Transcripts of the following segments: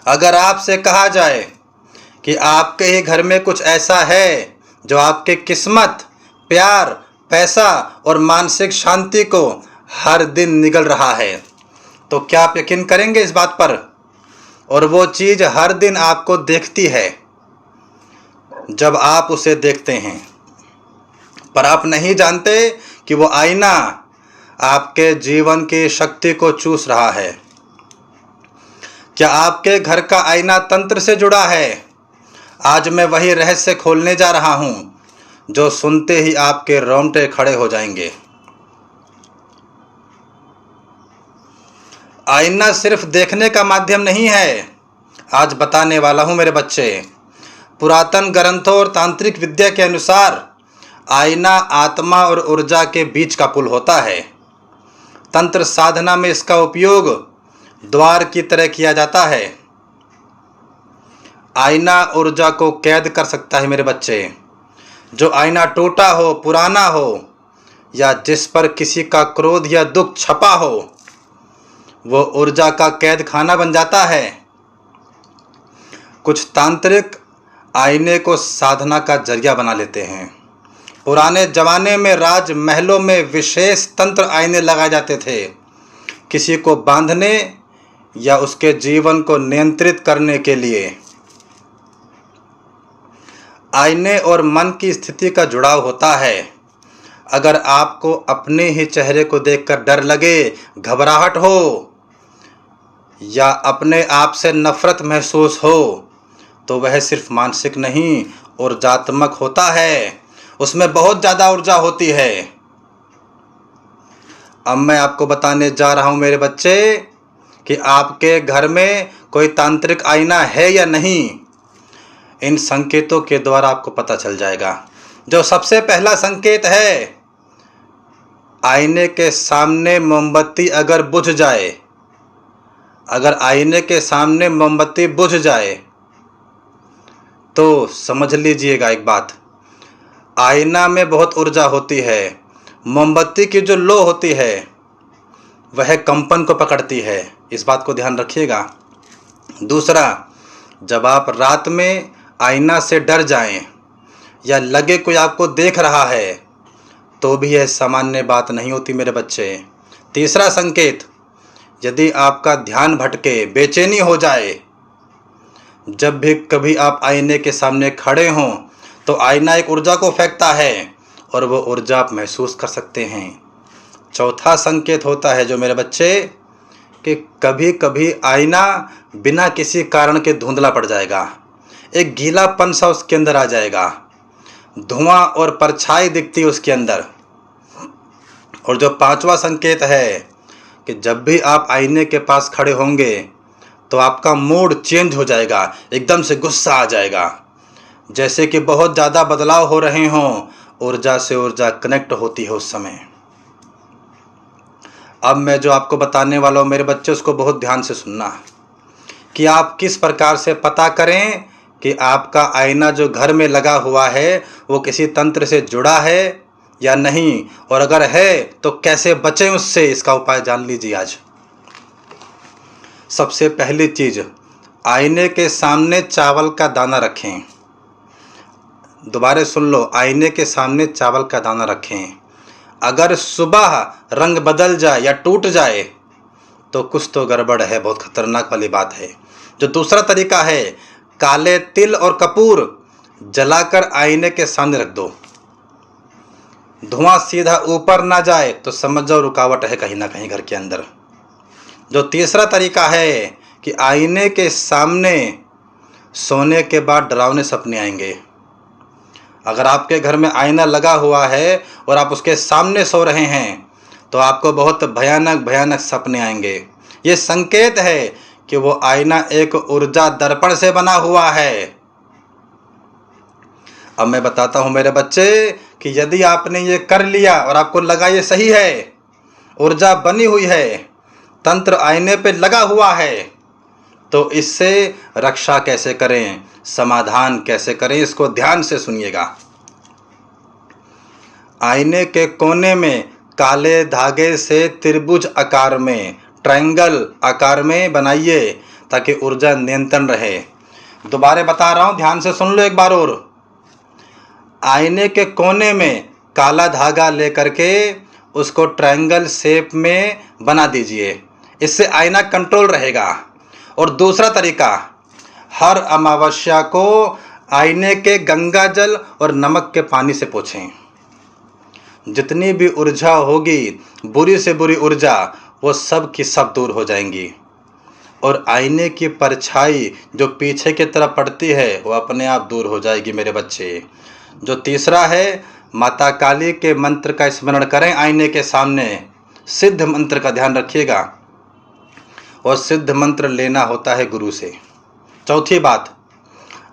अगर आपसे कहा जाए कि आपके ही घर में कुछ ऐसा है जो आपके किस्मत, प्यार, पैसा और मानसिक शांति को हर दिन निगल रहा है, तो क्या आप यकीन करेंगे इस बात पर? और वो चीज़ हर दिन आपको देखती है जब आप उसे देखते हैं, पर आप नहीं जानते कि वो आईना आपके जीवन की शक्ति को चूस रहा है। क्या आपके घर का आईना तंत्र से जुड़ा है? आज मैं वही रहस्य खोलने जा रहा हूं जो सुनते ही आपके रोंगटे खड़े हो जाएंगे। आईना सिर्फ देखने का माध्यम नहीं है, आज बताने वाला हूं मेरे बच्चे। पुरातन ग्रंथों और तांत्रिक विद्या के अनुसार आईना आत्मा और ऊर्जा के बीच का पुल होता है। तंत्र साधना में इसका उपयोग द्वार की तरह किया जाता है। आईना ऊर्जा को कैद कर सकता है मेरे बच्चे। जो आईना टूटा हो, पुराना हो या जिस पर किसी का क्रोध या दुख छपा हो, वो ऊर्जा का कैद खाना बन जाता है। कुछ तांत्रिक आईने को साधना का जरिया बना लेते हैं। पुराने जमाने में राजमहलों में विशेष तंत्र आईने लगाए जाते थे, किसी को बांधने या उसके जीवन को नियंत्रित करने के लिए। आईने और मन की स्थिति का जुड़ाव होता है। अगर आपको अपने ही चेहरे को देखकर डर लगे, घबराहट हो या अपने आप से नफरत महसूस हो, तो वह सिर्फ मानसिक नहीं, ऊर्जात्मक होता है। उसमें बहुत ज़्यादा ऊर्जा होती है। अब मैं आपको बताने जा रहा हूं मेरे बच्चे कि आपके घर में कोई तांत्रिक आईना है या नहीं। इन संकेतों के द्वारा आपको पता चल जाएगा। जो सबसे पहला संकेत है, आईने के सामने मोमबत्ती अगर बुझ जाए, अगर आईने के सामने मोमबत्ती बुझ जाए तो समझ लीजिएगा एक बात, आईना में बहुत ऊर्जा होती है। मोमबत्ती की जो लो होती है वह कंपन को पकड़ती है, इस बात को ध्यान रखिएगा। दूसरा, जब आप रात में आईना से डर जाएं या लगे कोई आपको देख रहा है, तो भी यह सामान्य बात नहीं होती मेरे बच्चे। तीसरा संकेत, यदि आपका ध्यान भटके, बेचैनी हो जाए, जब भी कभी आप आईने के सामने खड़े हों तो आईना एक ऊर्जा को फेंकता है और वो ऊर्जा आप महसूस कर सकते हैं। चौथा संकेत होता है जो मेरे बच्चे, कि कभी कभी आईना बिना किसी कारण के धुंधला पड़ जाएगा, एक गीलापन सा उसके अंदर आ जाएगा, धुआं और परछाई दिखती है उसके अंदर। और जो पांचवा संकेत है कि जब भी आप आईने के पास खड़े होंगे तो आपका मूड चेंज हो जाएगा, एकदम से गुस्सा आ जाएगा, जैसे कि बहुत ज़्यादा बदलाव हो रहे हों, ऊर्जा से ऊर्जा कनेक्ट होती है उस समय। अब मैं जो आपको बताने वाला हूँ मेरे बच्चे, उसको बहुत ध्यान से सुनना कि आप किस प्रकार से पता करें कि आपका आईना जो घर में लगा हुआ है वो किसी तंत्र से जुड़ा है या नहीं, और अगर है तो कैसे बचें उससे, इसका उपाय जान लीजिए आज। सबसे पहली चीज़, आईने के सामने चावल का दाना रखें। दोबारा सुन लो, आईने के सामने चावल का दाना रखें। अगर सुबह रंग बदल जाए या टूट जाए तो कुछ तो गड़बड़ है, बहुत खतरनाक वाली बात है। जो दूसरा तरीका है, काले तिल और कपूर जलाकर आईने के सामने रख दो। धुआं सीधा ऊपर ना जाए तो समझ जाओ रुकावट है कहीं ना कहीं घर के अंदर। जो तीसरा तरीका है कि आईने के सामने सोने के बाद डरावने सपने आएंगे। अगर आपके घर में आईना लगा हुआ है और आप उसके सामने सो रहे हैं तो आपको बहुत भयानक भयानक सपने आएंगे। ये संकेत है कि वो आईना एक ऊर्जा दर्पण से बना हुआ है। अब मैं बताता हूं मेरे बच्चे कि यदि आपने ये कर लिया और आपको लगा ये सही है, ऊर्जा बनी हुई है, तंत्र आईने पे लगा हुआ है, तो इससे रक्षा कैसे करें, समाधान कैसे करें, इसको ध्यान से सुनिएगा। आईने के कोने में काले धागे से त्रिभुज आकार में, ट्रायंगल आकार में बनाइए ताकि ऊर्जा नियंत्रण रहे। दोबारा बता रहा हूँ, ध्यान से सुन लो एक बार और। आईने के कोने में काला धागा लेकर के उसको ट्रायंगल शेप में बना दीजिए, इससे आईना कंट्रोल रहेगा। और दूसरा तरीका, हर अमावस्या को आईने के गंगा जल और नमक के पानी से पोंछें। जितनी भी ऊर्जा होगी, बुरी से बुरी ऊर्जा, वो सब की सब दूर हो जाएंगी। और आईने की परछाई जो पीछे की तरफ पड़ती है वो अपने आप दूर हो जाएगी मेरे बच्चे। जो तीसरा है, माता काली के मंत्र का स्मरण करें आईने के सामने। सिद्ध मंत्र का ध्यान रखिएगा, और सिद्ध मंत्र लेना होता है गुरु से। चौथी बात,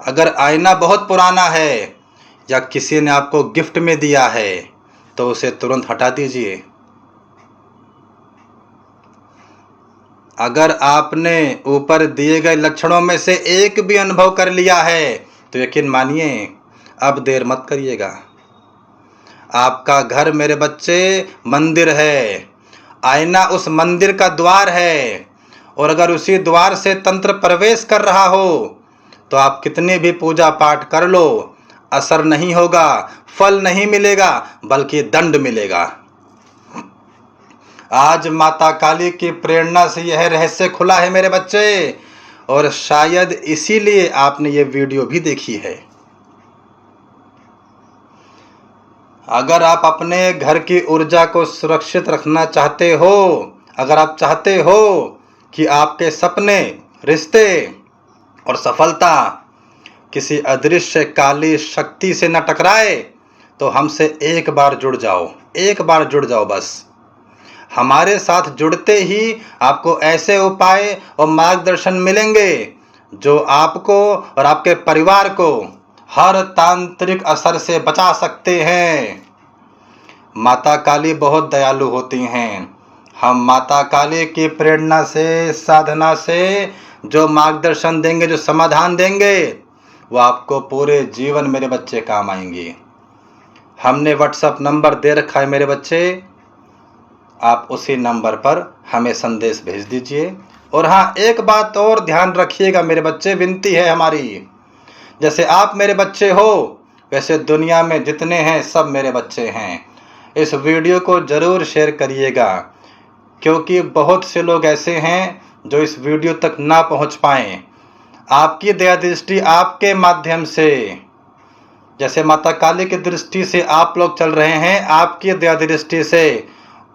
अगर आईना बहुत पुराना है या किसी ने आपको गिफ्ट में दिया है तो उसे तुरंत हटा दीजिए। अगर आपने ऊपर दिए गए लक्षणों में से एक भी अनुभव कर लिया है तो यकीन मानिए अब देर मत करिएगा। आपका घर मेरे बच्चे मंदिर है, आईना उस मंदिर का द्वार है। और अगर उसी द्वार से तंत्र प्रवेश कर रहा हो तो आप कितनी भी पूजा पाठ कर लो, असर नहीं होगा, फल नहीं मिलेगा, बल्कि दंड मिलेगा। आज माता काली की प्रेरणा से यह रहस्य खुला है मेरे बच्चे, और शायद इसीलिए आपने ये वीडियो भी देखी है। अगर आप अपने घर की ऊर्जा को सुरक्षित रखना चाहते हो, अगर आप चाहते हो कि आपके सपने, रिश्ते और सफलता किसी अदृश्य काली शक्ति से न टकराए, तो हमसे एक बार जुड़ जाओ, एक बार जुड़ जाओ बस। हमारे साथ जुड़ते ही आपको ऐसे उपाय और मार्गदर्शन मिलेंगे जो आपको और आपके परिवार को हर तांत्रिक असर से बचा सकते हैं। माता काली बहुत दयालु होती हैं। हम माता काली की प्रेरणा से, साधना से जो मार्गदर्शन देंगे, जो समाधान देंगे, वो आपको पूरे जीवन मेरे बच्चे काम आएंगे। हमने व्हाट्सएप नंबर दे रखा है मेरे बच्चे, आप उसी नंबर पर हमें संदेश भेज दीजिए। और हाँ, एक बात और ध्यान रखिएगा मेरे बच्चे, विनती है हमारी, जैसे आप मेरे बच्चे हो वैसे दुनिया में जितने हैं सब मेरे बच्चे हैं। इस वीडियो को ज़रूर शेयर करिएगा, क्योंकि बहुत से लोग ऐसे हैं जो इस वीडियो तक ना पहुंच पाएँ। आपकी दया दृष्टि आपके माध्यम से, जैसे माता काली की दृष्टि से आप लोग चल रहे हैं, आपकी दया दृष्टि से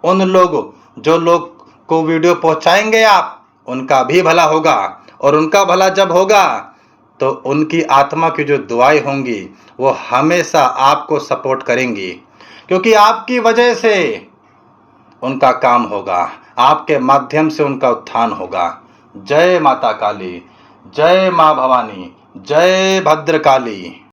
उन लोग जो लोग को वीडियो पहुंचाएंगे आप, उनका भी भला होगा। और उनका भला जब होगा तो उनकी आत्मा की जो दुआएं होंगी वो हमेशा आपको सपोर्ट करेंगी, क्योंकि आपकी वजह से उनका काम होगा, आपके माध्यम से उनका उत्थान होगा। जय माता काली, जय माँ भवानी, जय भद्रकाली।